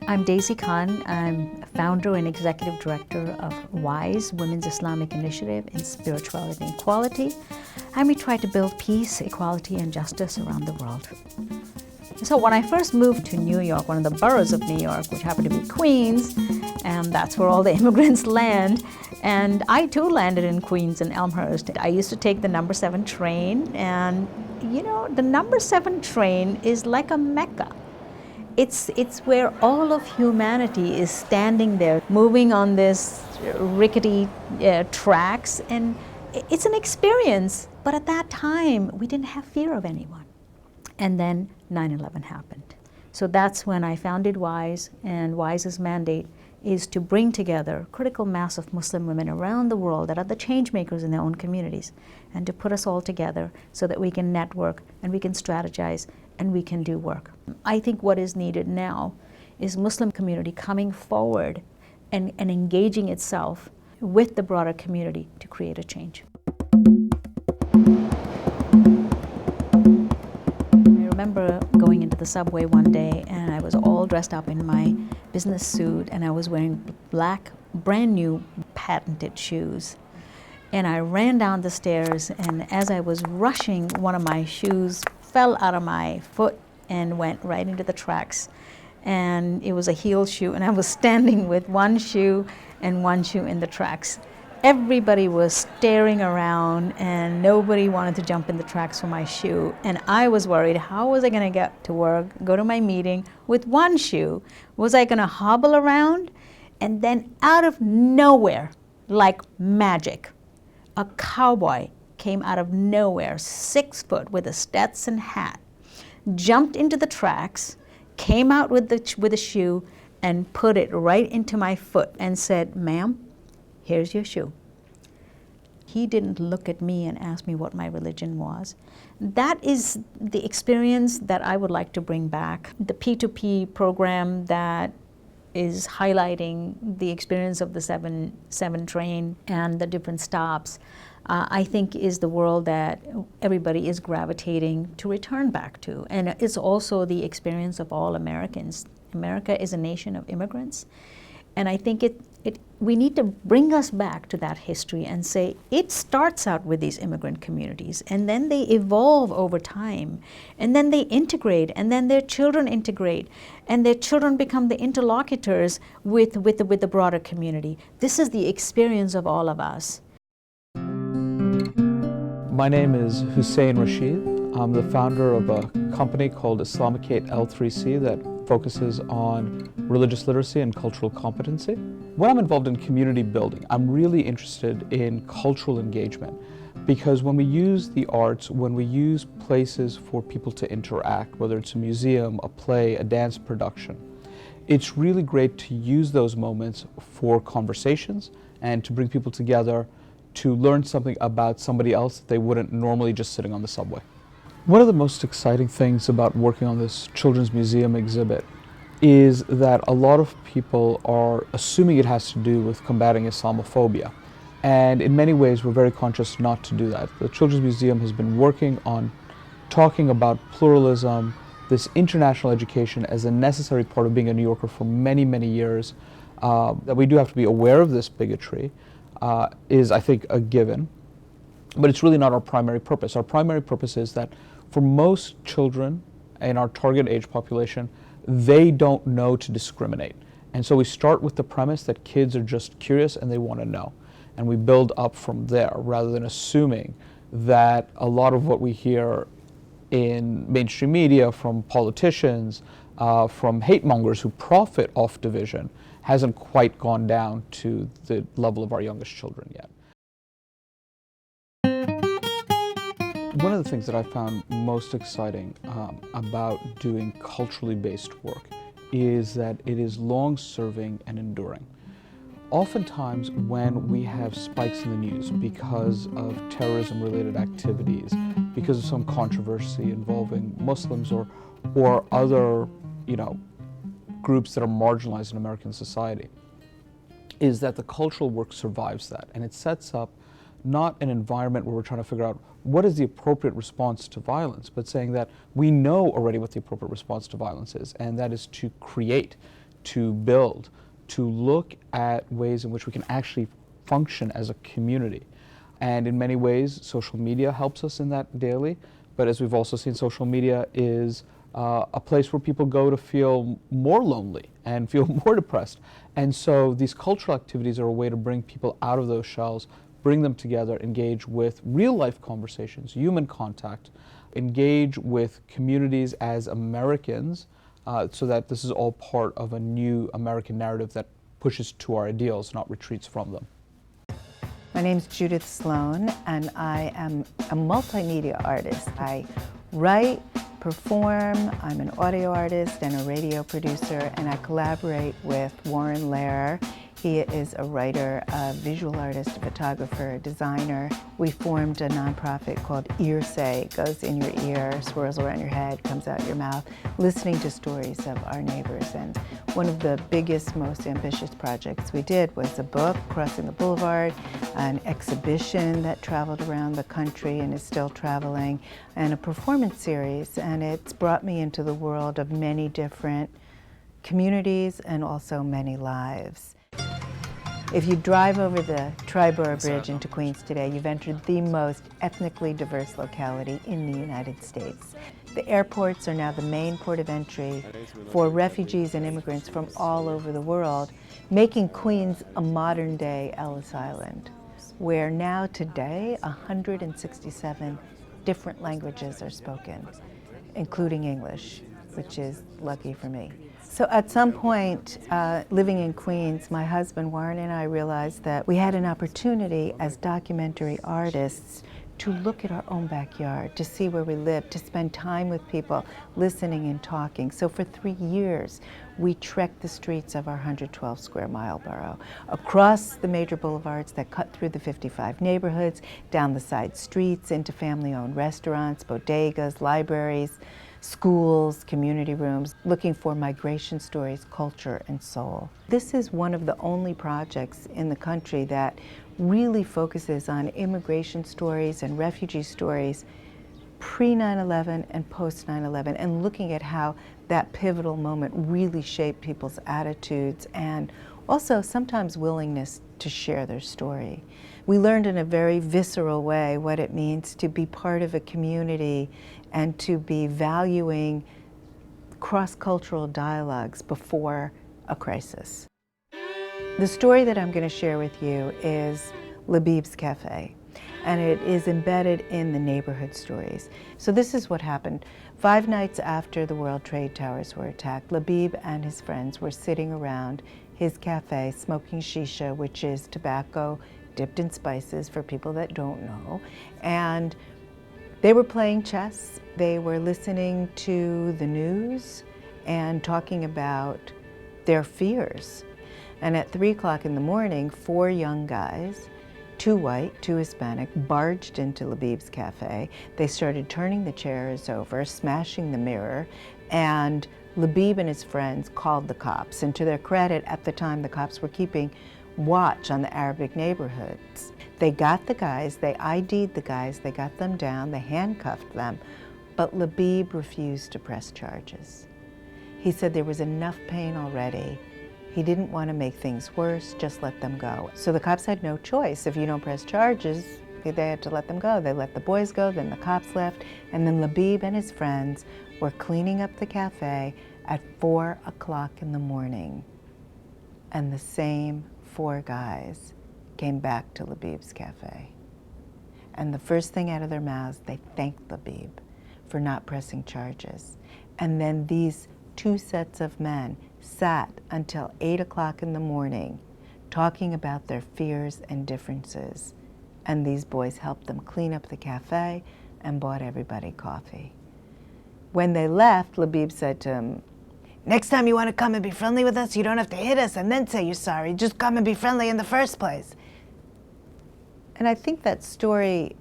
I'm Daisy Khan. I'm founder and executive director of WISE, Women's Islamic Initiative in Spirituality and Equality, and we try to build peace, equality, and justice around the world. So when I first moved to New York, one of the boroughs of New York, which happened to be Queens, and that's where all the immigrants land, and I too landed in Queens and Elmhurst. I used to take the number 7 train, and you know, the number 7 train is like a Mecca. It's where all of humanity is standing there, moving on this rickety tracks, and it's an experience. But at that time, we didn't have fear of anyone. And then 9/11 happened. So that's when I founded WISE, and WISE's mandate is to bring together critical mass of Muslim women around the world that are the change makers in their own communities, and to put us all together so that we can network and we can strategize and we can do work. I think what is needed now is Muslim community coming forward and engaging itself with the broader community to create a change. I remember going into the subway one day, and I was all dressed up in my business suit, and I was wearing black, brand new patented shoes. And I ran down the stairs, and as I was rushing, one of my shoes fell out of my foot and went right into the tracks. And it was a heel shoe, and I was standing with one shoe and one shoe in the tracks. Everybody was staring around, and nobody wanted to jump in the tracks for my shoe. And I was worried, how was I going to get to work, go to my meeting with one shoe? Was I going to hobble around? And then out of nowhere, like magic, a cowboy came out of nowhere, 6 foot, with a Stetson hat, jumped into the tracks, came out with a shoe, and put it right into my foot and said, "Ma'am, here's your shoe." He didn't look at me and ask me what my religion was. That is the experience that I would like to bring back. The P2P program that is highlighting the experience of the 7 train and the different stops, I think is the world that everybody is gravitating to return back to. And it's also the experience of all Americans. America is a nation of immigrants. And I think we need to bring us back to that history and say it starts out with these immigrant communities, and then they evolve over time, and then they integrate, and then their children integrate, and their children become the interlocutors with the broader community. This is the experience of all of us. My name is Hussein Rashid. I'm the founder of a company called Islamicate L3C that focuses on religious literacy and cultural competency. When I'm involved in community building, I'm really interested in cultural engagement, because when we use the arts, when we use places for people to interact, whether it's a museum, a play, a dance production, it's really great to use those moments for conversations and to bring people together to learn something about somebody else that they wouldn't normally just sitting on the subway. One of the most exciting things about working on this children's museum exhibit is that a lot of people are assuming it has to do with combating Islamophobia. And in many ways, we're very conscious not to do that. The Children's Museum has been working on talking about pluralism, this international education as a necessary part of being a New Yorker for many, many years. That we do have to be aware of this bigotry is, I think, a given. But it's really not our primary purpose. Our primary purpose is that for most children in our target age population, they don't know to discriminate. And so we start with the premise that kids are just curious and they want to know. And we build up from there, rather than assuming that a lot of what we hear in mainstream media from politicians, from hate mongers who profit off division, hasn't quite gone down to the level of our youngest children yet. One of the things that I found most exciting about doing culturally based work is that it is long-serving and enduring. Oftentimes when we have spikes in the news because of terrorism-related activities, because of some controversy involving Muslims or other, groups that are marginalized in American society, is that the cultural work survives that, and it sets up not an environment where we're trying to figure out what is the appropriate response to violence, but saying that we know already what the appropriate response to violence is, and that is to create, to build, to look at ways in which we can actually function as a community. And in many ways, social media helps us in that daily. But as we've also seen, social media is a place where people go to feel more lonely and feel more depressed. And so these cultural activities are a way to bring people out of those shells, bring them together, engage with real life conversations, human contact, engage with communities as Americans, so that this is all part of a new American narrative that pushes to our ideals, not retreats from them. My name's Judith Sloan, and I am a multimedia artist. I write, perform, I'm an audio artist and a radio producer, and I collaborate with Warren Lehrer. He is a writer, a visual artist, a photographer, a designer. We formed a nonprofit called Earsay. It goes in your ear, swirls around your head, comes out your mouth, listening to stories of our neighbors. And one of the biggest, most ambitious projects we did was a book, Crossing the Boulevard, an exhibition that traveled around the country and is still traveling, and a performance series. And it's brought me into the world of many different communities and also many lives. If you drive over the Triborough Bridge into Queens today, you've entered the most ethnically diverse locality in the United States. The airports are now the main port of entry for refugees and immigrants from all over the world, making Queens a modern-day Ellis Island, where now today 167 different languages are spoken, including English, which is lucky for me. So at some point, living in Queens, my husband Warren and I realized that we had an opportunity as documentary artists to look at our own backyard, to see where we live, to spend time with people, listening and talking. So for 3 years, we trekked the streets of our 112 square mile borough, across the major boulevards that cut through the 55 neighborhoods, down the side streets, into family-owned restaurants, bodegas, libraries, schools, community rooms, looking for migration stories, culture, and soul. This is one of the only projects in the country that really focuses on immigration stories and refugee stories pre-9/11 and post-9/11, and looking at how that pivotal moment really shaped people's attitudes and also sometimes willingness to share their story. We learned in a very visceral way what it means to be part of a community and to be valuing cross-cultural dialogues before a crisis. The story that I'm going to share with you is Labib's Cafe, and it is embedded in the neighborhood stories. So this is what happened. 5 nights after the World Trade Towers were attacked, Labib and his friends were sitting around his cafe smoking shisha, which is tobacco dipped in spices for people that don't know, and they were playing chess, they were listening to the news and talking about their fears. And at 3 o'clock in the morning, 4 young guys, 2 white, 2 Hispanic, barged into Labib's Cafe. They started turning the chairs over, smashing the mirror, and Labib and his friends called the cops. And to their credit, at the time, the cops were keeping watch on the Arabic neighborhoods. They got the guys, they ID'd the guys, they got them down, they handcuffed them, but Labib refused to press charges. He said there was enough pain already. He didn't want to make things worse, just let them go. So the cops had no choice. If you don't press charges, they had to let them go. They let the boys go, then the cops left, and then Labib and his friends were cleaning up the cafe at 4 o'clock in the morning. And the same 4 guys came back to Labib's Cafe. And the first thing out of their mouths, they thanked Labib for not pressing charges. And then these 2 sets of men sat until 8 o'clock in the morning talking about their fears and differences. And these boys helped them clean up the cafe and bought everybody coffee. When they left, Labib said to him, "Next time you want to come and be friendly with us, you don't have to hit us and then say you're sorry. Just come and be friendly in the first place." And I think that story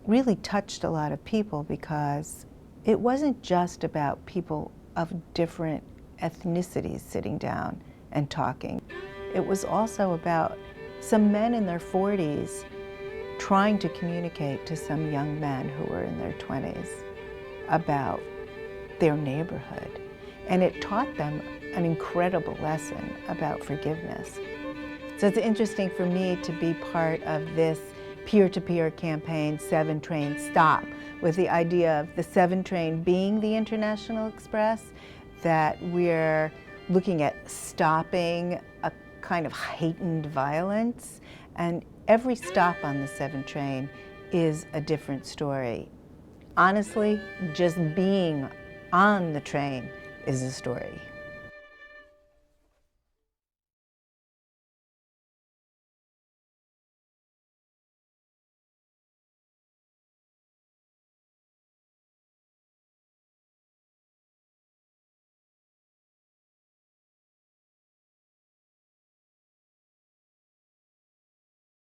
really touched a lot of people because it wasn't just about people of different ethnicities sitting down and talking. It was also about some men in their 40s trying to communicate to some young men who were in their 20s about their neighborhood. And it taught them an incredible lesson about forgiveness. So it's interesting for me to be part of this peer-to-peer campaign, 7TrainStop, with the idea of the 7 train being the International Express, that we're looking at stopping a kind of heightened violence, and every stop on the 7 train is a different story. Honestly, just being on the train is a story.